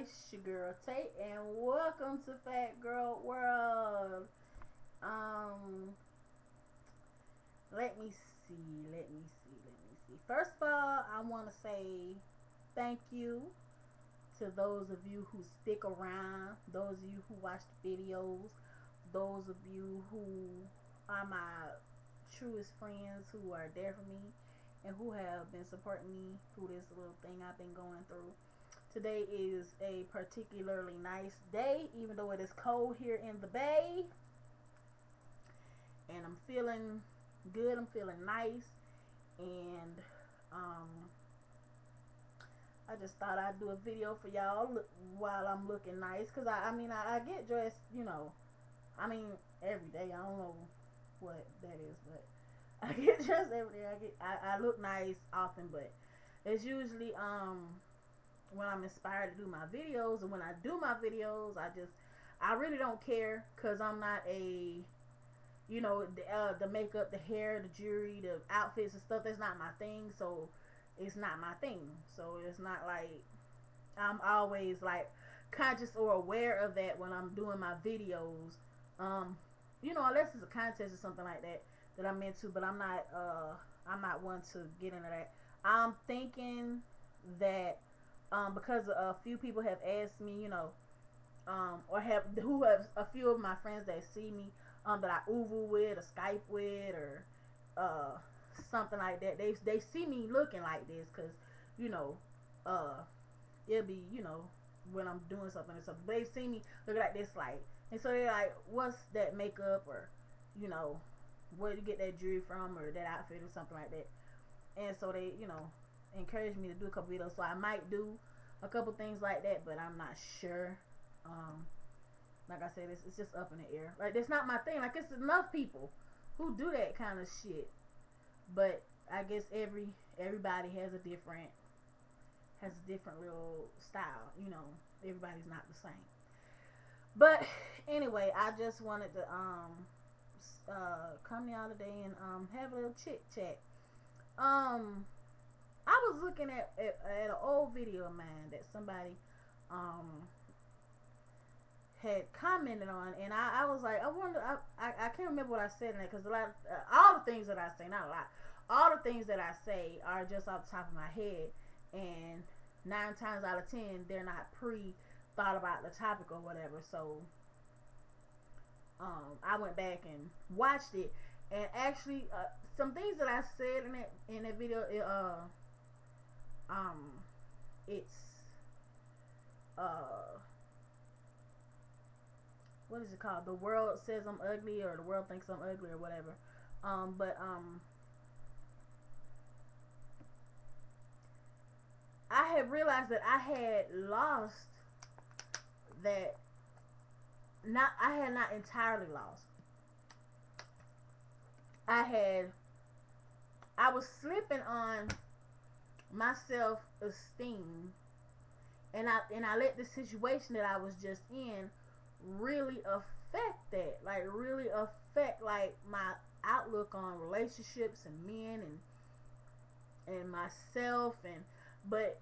It's your girl Tate, and welcome to Fat Girl World. Um, let me see. First of all, I want to say thank you to those of you who stick around, those of you who watch the videos, those of you who are my truest friends who are there for me and who have been supporting me through this little thing I've been going through. Today is a particularly nice day, even though it is cold here in the Bay. And I'm feeling good. I'm feeling nice. And um, I just thought I'd do a video for y'all while I'm looking nice. Because I get dressed, every day. I don't know what that is, but I get dressed every day. I look nice often, but it's usually when I'm inspired to do my videos, and when I do my videos, I really don't care, because I'm not a, the makeup, the hair, the jewelry, the outfits and stuff, that's not my thing. So it's not my thing. So it's not like I'm always like conscious or aware of that when I'm doing my videos. Unless it's a contest or something like that I'm into, but I'm not one to get into that. I'm thinking that because a few people have asked me, or have a few of my friends that see me, that I Uvu with or Skype with or something like that. They see me looking like this, because it'll be when I'm doing something or something. But they see me looking like this, like, and so they're like, "What's that makeup?" or where you get that jewelry from, or that outfit or something like that. And so they encourage me to do a couple videos. So I might do a couple things like that, but I'm not sure. Like I said, it's just up in the air. Like, it's not my thing. Like, it's enough people who do that kind of shit, but I guess everybody has a different little style. Everybody's not the same. But anyway, I just wanted to come to y'all today and have a little chit chat. I was looking at an old video of mine that somebody had commented on, and I was like, I wonder, I can't remember what I said in it, because a lot all the things that I say, not a lot, all the things that I say are just off the top of my head, and 9 times out of 10 they're not thought about the topic or whatever. So I went back and watched it, and actually some things that I said in that video, it's what is it called? The world says I'm ugly, or the world thinks I'm ugly, or whatever. But I had realized that I had lost that. I had not entirely lost. I was slipping on my self-esteem, and I let the situation that I was just in really affect that. Like, really affect, like, my outlook on relationships and men and myself. But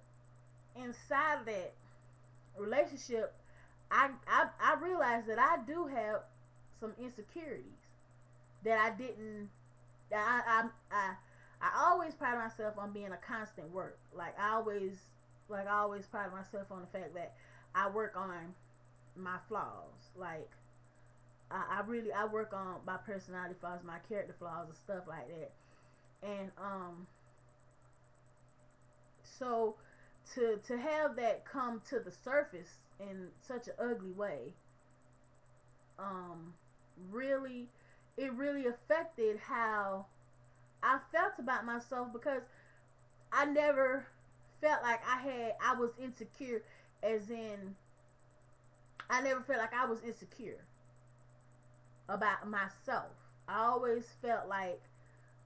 inside of that relationship, I realized that I do have some insecurities that I didn't. I always pride myself on being a constant work. I always pride myself on the fact that I work on my flaws. Like, I work on my personality flaws, my character flaws, and stuff like that. And so to have that come to the surface in such an ugly way, really, it really affected how I felt about myself, because I never felt like I was insecure, as in, I never felt like I was insecure about myself. I always felt like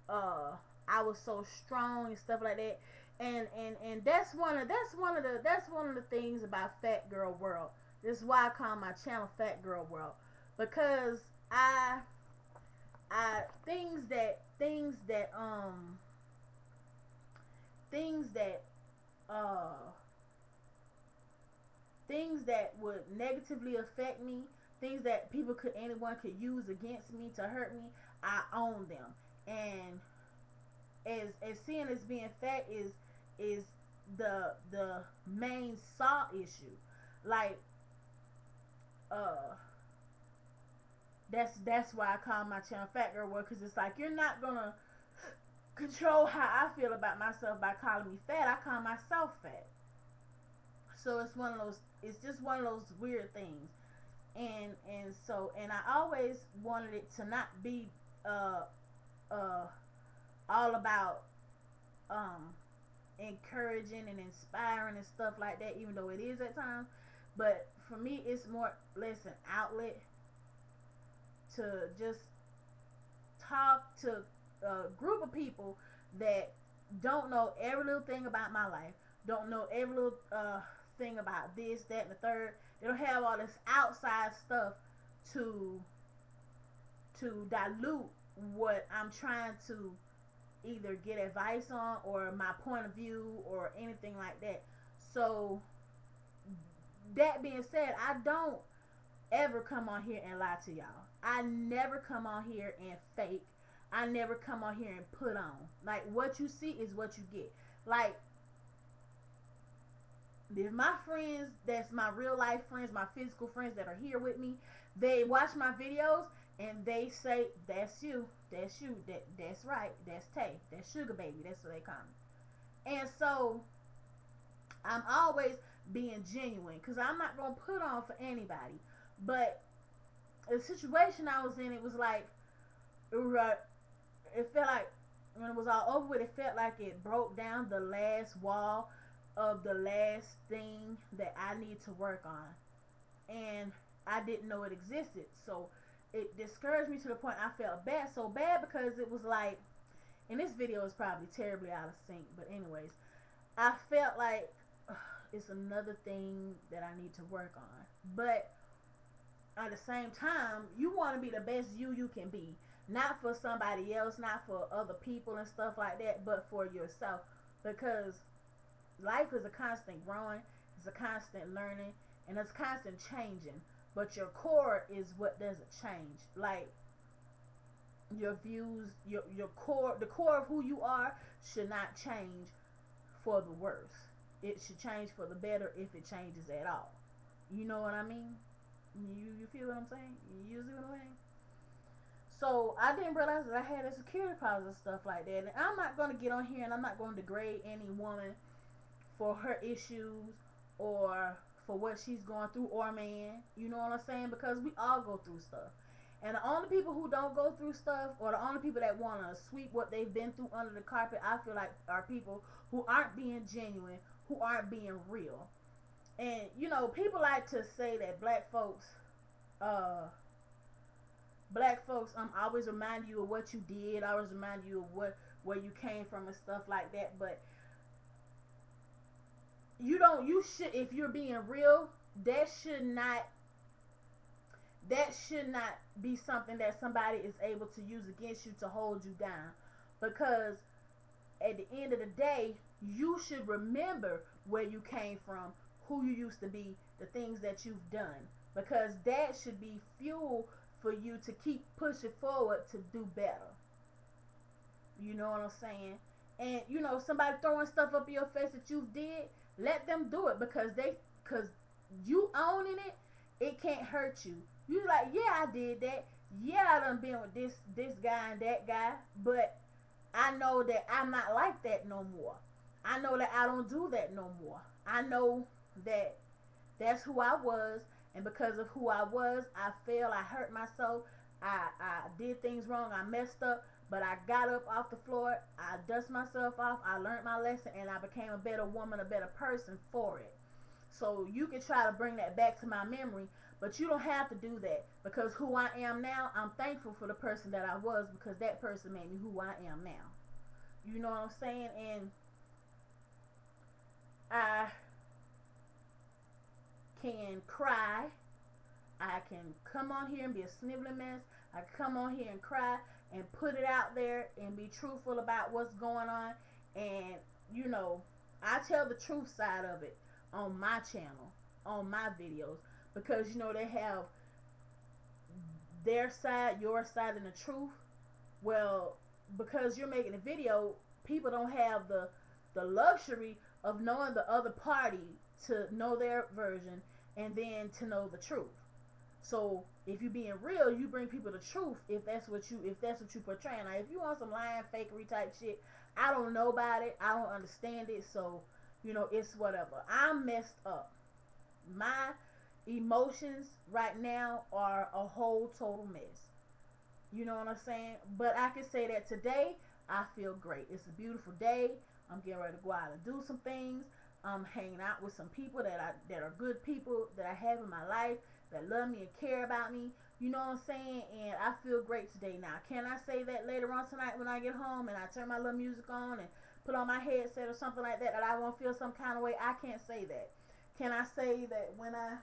I was so strong and stuff like that. And that's one of the things about Fat Girl World. This is why I call my channel Fat Girl World, because I things that things that would negatively affect me, things that anyone could use against me to hurt me, I own them. And as sin as being fat is the main saw issue. Like uh that's why I call my channel Fat Girl World, because it's like you're not gonna control how I feel about myself by calling me fat. I call myself fat. So it's one of those, it's just one of those weird things. And I always wanted it to not be uh uh all about um encouraging and inspiring and stuff like that, even though it is at times. But for me, it's more less an outlet to just talk to a group of people that don't know every little thing about my life, don't know every little thing about this, that, and the third. They don't have all this outside stuff to dilute what I'm trying to either get advice on, or my point of view, or anything like that. So that being said, I don't ever come on here and lie to y'all. I never come on here and fake. I never come on here and put on. Like, what you see is what you get. Like, if my friends, that's my real life friends, my physical friends that are here with me, they watch my videos and they say, that's you, that's right, that's Tay, that's Sugar Baby, that's what they call me. And so I'm always being genuine, because I'm not going to put on for anybody. But the situation I was in, it was like, it felt like when it was all over with, it felt like it broke down the last wall of the last thing that I need to work on. And I didn't know it existed. So it discouraged me to the point I felt bad, so bad, because it was like, and this video is probably terribly out of sync, but anyways, I felt like it's another thing that I need to work on. But at the same time, you want to be the best you can be. Not for somebody else, not for other people and stuff like that, but for yourself. Because life is a constant growing, it's a constant learning, and it's constant changing. But your core is what doesn't change. Like, your views, your core, the core of who you are should not change for the worse. It should change for the better, if it changes at all. You know what I mean? You feel what I'm saying? You see what I'm saying? So I didn't realize that I had insecurity problems and stuff like that. And I'm not going to get on here and I'm not going to degrade any woman for her issues or for what she's going through, or man. You know what I'm saying? Because we all go through stuff. And the only people who don't go through stuff, or the only people that want to sweep what they've been through under the carpet, I feel like are people who aren't being genuine, who aren't being real. And, you know, people like to say that black folks always remind you of what you did, always remind you of where you came from and stuff like that. But you should, if you're being real, that should not be something that somebody is able to use against you to hold you down. Because at the end of the day, you should remember where you came from, who you used to be, the things that you've done, because that should be fuel for you to keep pushing forward to do better. You know what I'm saying? And you know, somebody throwing stuff up in your face that you did, let them do it, because you owning it, it can't hurt you. You like, yeah, I did that. Yeah, I done been with this guy and that guy, but I know that I'm not like that no more. I know that I don't do that no more. I know that that's who I was, and because of who I was, I failed, I hurt myself, I did things wrong, I messed up, but I got up off the floor, I dust myself off, I learned my lesson, and I became a better woman, a better person for it. So you can try to bring that back to my memory, but you don't have to do that, because who I am now, I'm thankful for the person that I was, because that person made me who I am now. You know what I'm saying? And I can cry. I can come on here and be a sniveling mess. I can come on here and cry and put it out there and be truthful about what's going on. And, you know, I tell the truth side of it on my channel. on my videos, because you know they have their side, your side, and the truth. Well, because you're making a video, people don't have the luxury of knowing the other party to know their version and then to know the truth. So if you're being real, you bring people the truth if that's what you portray. Now if you want some lying fakery type shit, I don't know about it. I don't understand it. So, you know, it's whatever. I'm messed up. My emotions right now are a whole total mess. You know what I'm saying? But I can say that today I feel great. It's a beautiful day. I'm getting ready to go out and do some things. I'm hanging out with some people that are good people that I have in my life that love me and care about me. You know what I'm saying? And I feel great today. Now, can I say that later on tonight when I get home and I turn my little music on and put on my headset or something like that I won't feel some kind of way? I can't say that. Can I say that when I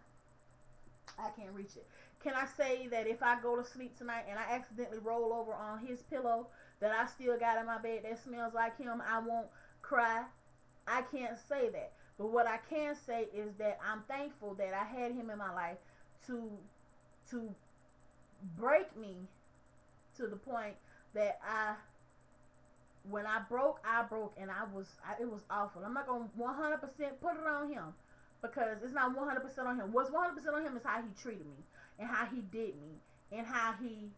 can't reach it. Can I say that if I go to sleep tonight and I accidentally roll over on his pillow that I still got in my bed that smells like him, I won't cry? I can't say that. But what I can say is that I'm thankful that I had him in my life to to break me to the point that when I broke, and it was awful. I'm not gonna 100% put it on him because it's not 100% on him. What's 100% on him is how he treated me and how he did me and how he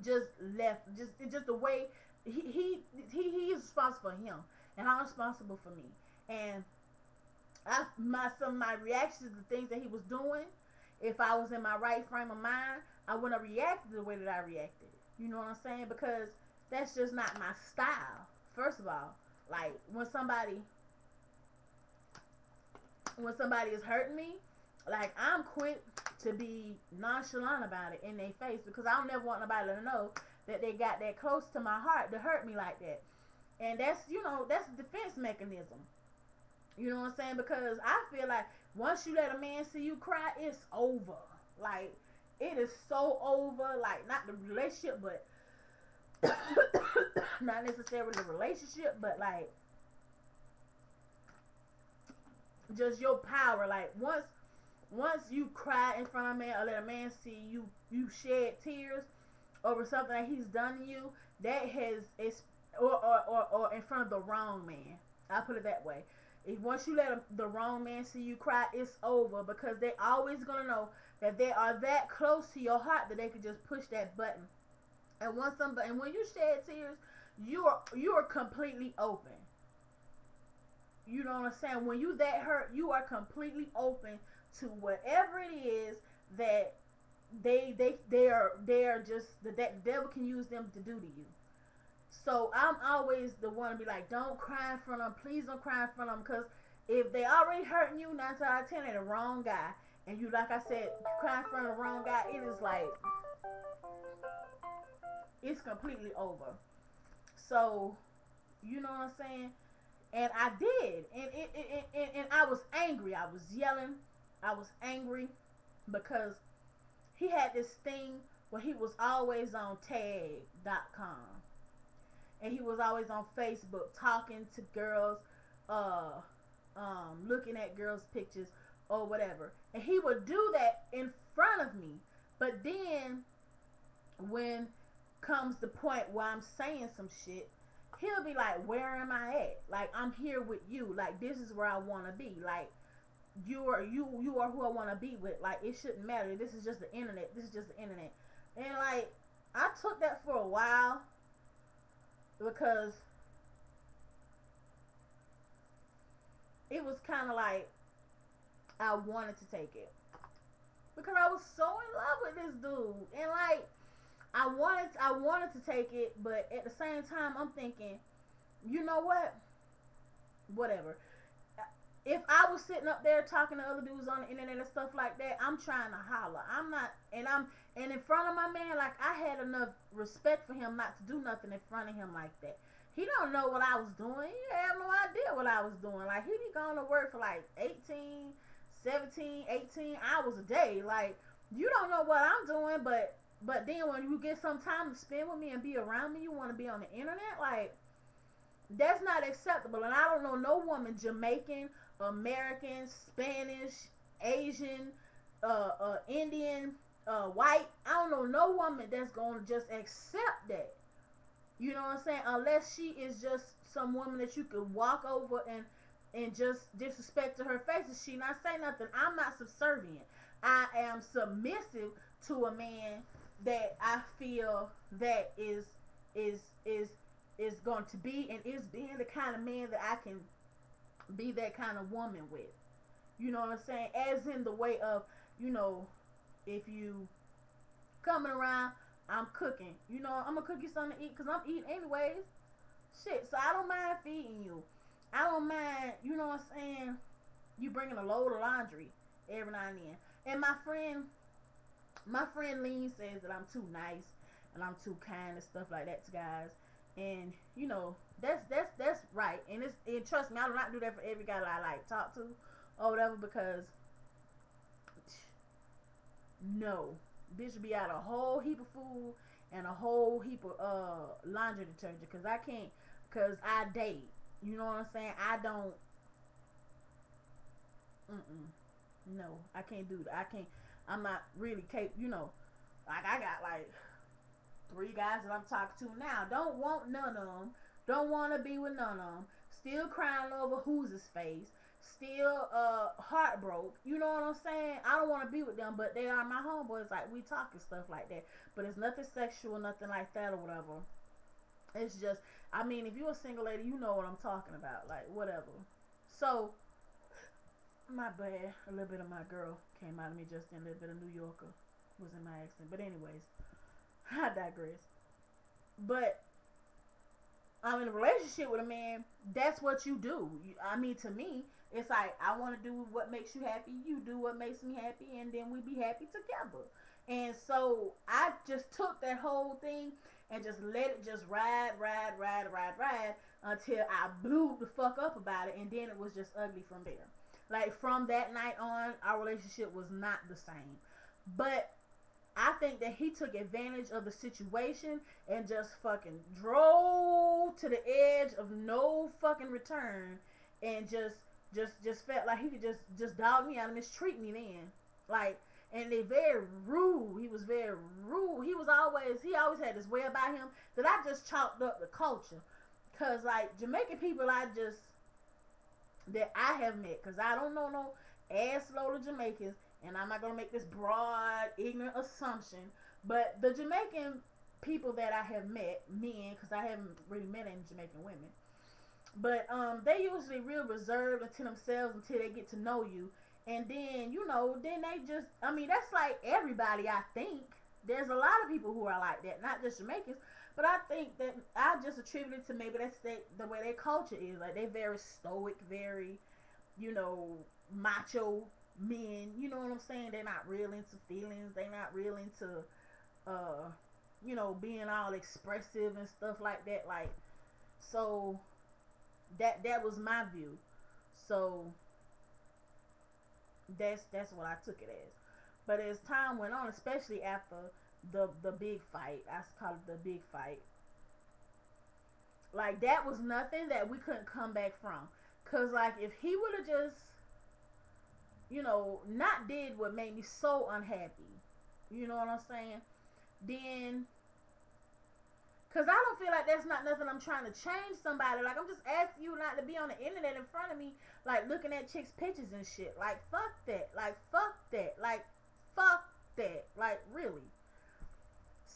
just left, just the way he is responsible for him and I'm responsible for me. And some of my reactions to the things that he was doing, if I was in my right frame of mind, I wouldn't have reacted the way that I reacted. You know what I'm saying? Because that's just not my style. First of all, like when somebody is hurting me, like I'm quick to be nonchalant about it in their face because I don't never want nobody to know that they got that close to my heart to hurt me like that. And that's, you know, that's a defense mechanism. You know what I'm saying? Because I feel like once you let a man see you cry, it's over. Like, it is so over. Like, not the relationship, but not necessarily the relationship, but like just your power. Like once you cry in front of a man or let a man see you shed tears over something that he's done to you, that has it's or in front of the wrong man. I put it that way. If once you let the wrong man see you cry, it's over because they always gonna know that they are that close to your heart that they could just push that button. And when you shed tears, you are completely open. You know what I'm saying? When you that hurt, you are completely open to whatever it is that they are just that the devil can use them to do to you. So I'm always the one to be like, don't cry in front of them. Please don't cry in front of them, because if they already hurting you, 9 out of 10 they're the wrong guy. And you, like I said, cry in front of the wrong guy, it is like it's completely over. So you know what I'm saying? And I did, and I was angry. I was yelling. I was angry because he had this thing where he was always on tag.com and he was always on Facebook talking to girls, looking at girls' pictures or whatever. And he would do that in front of me. But then when comes the point where I'm saying some shit, he'll be like, where am I at? Like, I'm here with you. Like, this is where I want to be. Like, you are who I want to be with. Like, it shouldn't matter. This is just the internet. This is just the internet. And like, I took that for a while because it was kind of like I wanted to take it because I was so in love with this dude, and like I wanted to take it, but at the same time I'm thinking, you know what? Whatever. If I was sitting up there talking to other dudes on the internet and stuff like that, I'm trying to holler. I'm not, and in front of my man, like I had enough respect for him not to do nothing in front of him like that. He don't know what I was doing. He had no idea what I was doing. Like, he be going to work for like 18, 17, 18 hours a day. Like, you don't know what I'm doing, but then when you get some time to spend with me and be around me, you want to be on the internet? Like, that's not acceptable. And I don't know no woman, Jamaican, American, Spanish, Asian, Indian, white. I don't know no woman that's gonna just accept that. You know what I'm saying? Unless she is just some woman that you could walk over and just disrespect to her face, and she not say nothing. I'm not subservient. I am submissive to a man that I feel that is is is going to be and is being the kind of man that I can be that kind of woman with. You know what I'm saying? As in the way of, you know, if you coming around, I'm cooking. You know, I'm gonna cook you something to eat because I'm eating anyways. Shit, so I don't mind feeding you. I don't mind, you know what I'm saying, you bringing a load of laundry every now and then. And my friend Lean says that I'm too nice and I'm too kind and stuff like that to guys. And you know, that's right. And trust me, I do not do that for every guy that I like talk to or whatever, because no, bitch be out a whole heap of food and a whole heap of laundry detergent, because I can't, because I date. You know what I'm saying? I don't. No, I can't do that. I can't. I'm not really capable. You know, like I got like 3 guys that I'm talking to now. Don't want none of them. Don't want to be with none of them. Still crying over who's his face. Still heartbroken. You know what I'm saying? I don't want to be with them, but they are my homeboys. Like, we talking stuff like that. But it's nothing sexual, nothing like that or whatever. It's just, I mean, if you're a single lady, you know what I'm talking about. Like, whatever. So, my bad. A little bit of my girl came out of me just then. A little bit of New Yorker was in my accent. But anyways, I digress. But I'm in a relationship with a man. That's what you do. I mean, to me, it's like, I want to do what makes you happy. You do what makes me happy, and then we be happy together. And so I just took that whole thing and just let it just ride until I blew the fuck up about it, and then it was just ugly from there. Like, from that night on, our relationship was not the same. But I think that he took advantage of the situation and just fucking drove to the edge of no fucking return, and just felt like he could just dog me out and mistreat me then. Like, and they very rude. He was very rude. He always had this way about him that I just chalked up the culture. Cause like Jamaican people, that I have met, cause I don't know no ass load of Jamaicans, and I'm not gonna make this broad, ignorant assumption, but the Jamaican people that I have met, men, because I haven't really met any Jamaican women, but they usually real reserved to themselves until they get to know you, and then then they just, I mean, that's like everybody. I think there's a lot of people who are like that, not just Jamaicans, but I think that I just attribute it to maybe the way their culture is. Like, they very stoic, very, macho men. You know what I'm saying? They're not real into feelings. They're not real into, being all expressive and stuff like that. Like, so that was my view. So that's what I took it as. But as time went on, especially after the big fight, I call it the big fight. Like, that was nothing that we couldn't come back from. Cause like, if he would have just, not did what made me so unhappy, you know what I'm saying? Then, cause I don't feel like that's not nothing I'm trying to change somebody. Like, I'm just asking you not to be on the internet in front of me, like looking at chicks' pictures and shit. Like, fuck that. Like, fuck that. Like, fuck that. Like, really.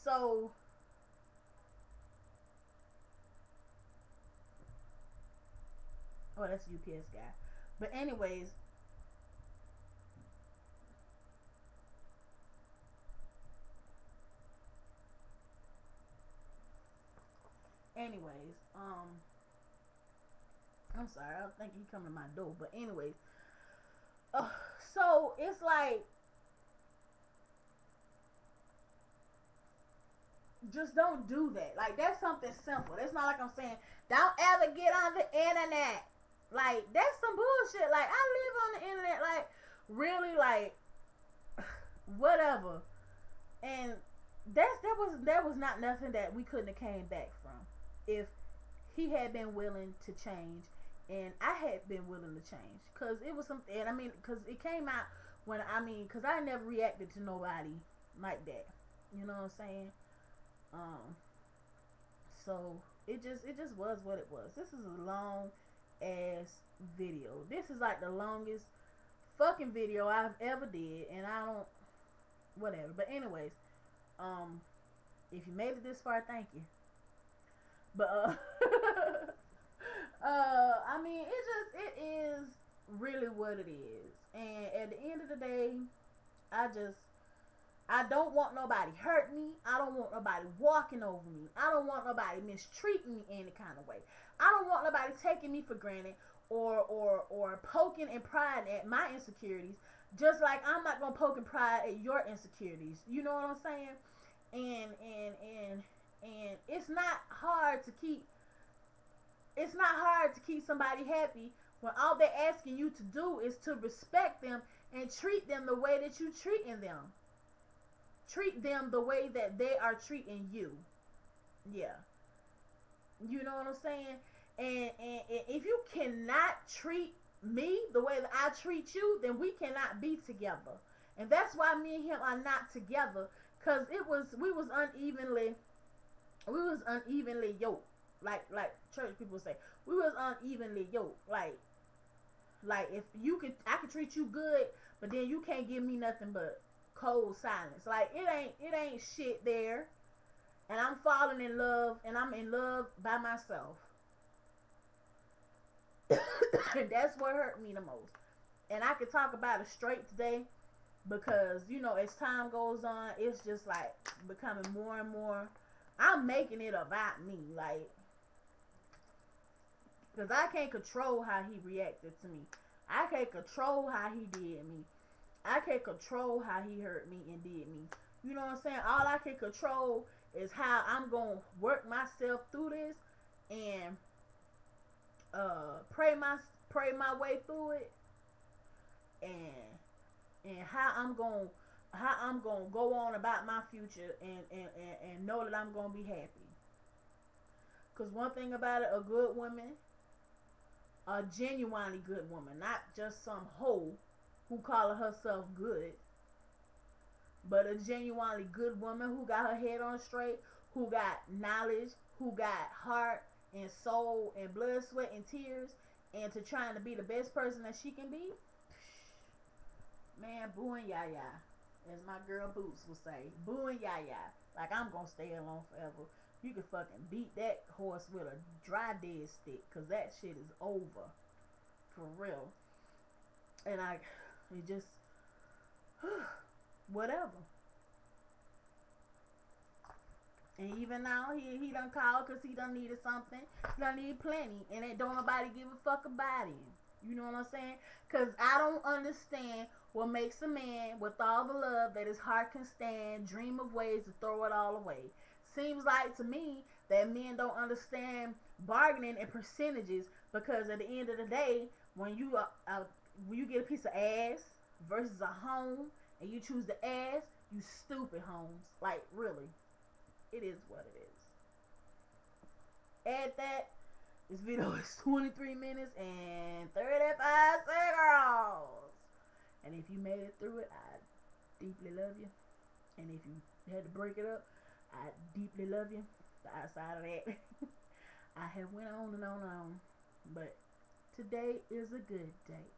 So, oh, that's a UPS guy. But anyways, anyways, I'm sorry, I think he coming to my door. But anyways, uh, so it's like, just don't do that. Like, that's something simple. It's not like I'm saying don't ever get on the internet. Like, that's some bullshit. Like, I live on the internet. Like, really, like, whatever. And that was not nothing that we couldn't have came back from if he had been willing to change and I had been willing to change. Cause it was something. I mean, cause it came out when I mean, cause I never reacted to nobody like that. You know what I'm saying? Um, so it just was what it was. This is a long ass video. This is like the longest fucking video I've ever did, and I don't whatever. But anyways, um, if you made it this far, thank you. But I mean, it is really what it is, and at the end of the day, I just I don't want nobody hurt me. I don't want nobody walking over me. I don't want nobody mistreating me any kind of way. I don't want nobody taking me for granted or poking and prying at my insecurities. Just like I'm not gonna poke and pry at your insecurities. You know what I'm saying? And it's not hard to keep somebody happy when all they're asking you to do is to respect them and treat them the way that you treating them. Treat them the way that they are treating you. Yeah. You know what I'm saying? And if you cannot treat me the way that I treat you, then we cannot be together. And that's why me and him are not together. Cause we was unevenly yoked. Like church people say. We was unevenly yoked. Like if I could treat you good, but then you can't give me nothing but cold silence. Like it ain't shit there. And I'm falling in love, and I'm in love by myself. And that's what hurt me the most. And I could talk about it straight today because, as time goes on, it's just like becoming more and more. I'm making it about me. Like, because I can't control how he reacted to me. I can't control how he did me. I can't control how he hurt me and did me. You know what I'm saying? All I can control is how I'm going to work myself through this and pray my way through it, and how I'm going to go on about my future and know that I'm going to be happy. Cuz one thing about it, a good woman, a genuinely good woman, not just some hoe who calling herself good, but a genuinely good woman who got her head on straight, who got knowledge, who got heart and soul and blood, sweat, and tears, and to trying to be the best person that she can be. Man, boo and yaya. As my girl Boots will say, boo and yaya. Like, I'm gonna stay alone forever. You can fucking beat that horse with a dry dead stick, cause that shit is over. For real. And it just, whatever. And even now, he done called because he done needed something. He done need plenty. And ain't don't nobody give a fuck about him. You know what I'm saying? Because I don't understand what makes a man, with all the love that his heart can stand, dream of ways to throw it all away. Seems like to me that men don't understand bargaining and percentages, because at the end of the day, when you get a piece of ass versus a home, and you choose the ass, you stupid homes. Like, really. It is what it is. Add that. This video is 23 minutes and 35 seconds. And if you made it through it, I deeply love you. And if you had to break it up, I deeply love you. But outside of that, I have went on and on and on. But today is a good day.